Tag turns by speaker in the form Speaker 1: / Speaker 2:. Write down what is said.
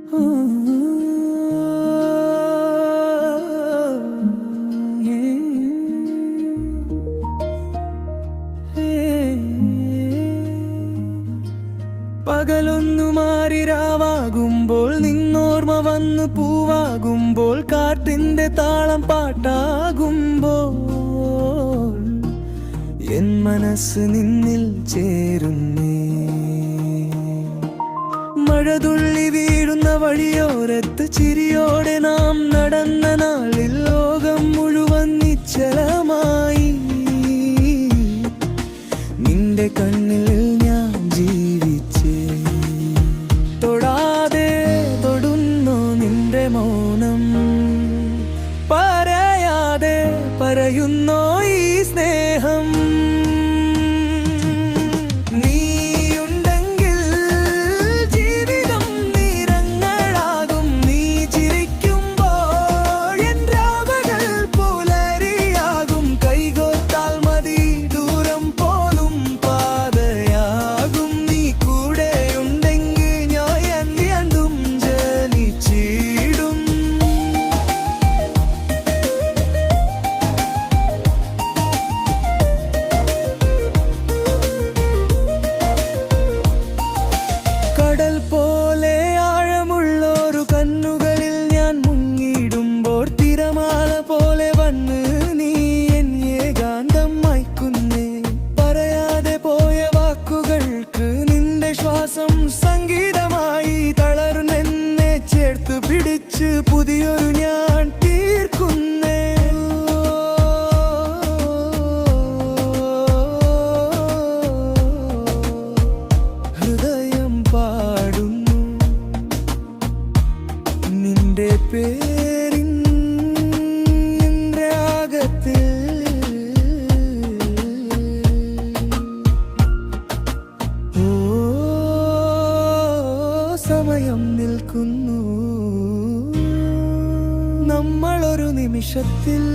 Speaker 1: പകലൊന്നു മാറി രാവാകുമ്പോൾ നിന്നോർമ്മ വന്നു പൂവാകുമ്പോൾ കാറ്റിന്റെ താളം പാട്ടാകുമ്പോൾ എൻ മനസ്സ് നിന്നിൽ ചേരുന്നേ. മഴതുള്ളി വീഴുന്ന വഴിയോരത്ത് ചിരിയോടെ നാം നടന്ന നാളിൽ ലോകം മുഴുവൻ നിശ്ചലമായി. നിന്റെ കണ്ണിൽ ഞാൻ ജീവിച്ചേ. തൊടാതെ തൊടുന്നു നിന്റെ മൗനം, പറയാതെ പറയുന്നോ ഈ സ്നേഹം. കടൽ പോലെ ആഴമുള്ളൊരു കണ്ണുകളിൽ ഞാൻ മുങ്ങിടുമ്പോൾ തിരമാല പോലെ വന്ന് നീ എൻ ഏകാന്തം മയക്കുന്നേ. പറയാതെ പോയ വാക്കുകൾക്ക് നിന്റെ ശ്വാസം സംഗീതമായി തളർന്നെന്നെ ചേർത്ത് പിടിച്ച് പുതിയൊരു ഞാൻ തീർക്കുന്നേ. നിന്റെ പേരിൻ രാഗത്തിൽ സമയം നിൽക്കുന്നു, നമ്മളൊരു നിമിഷത്തിൽ.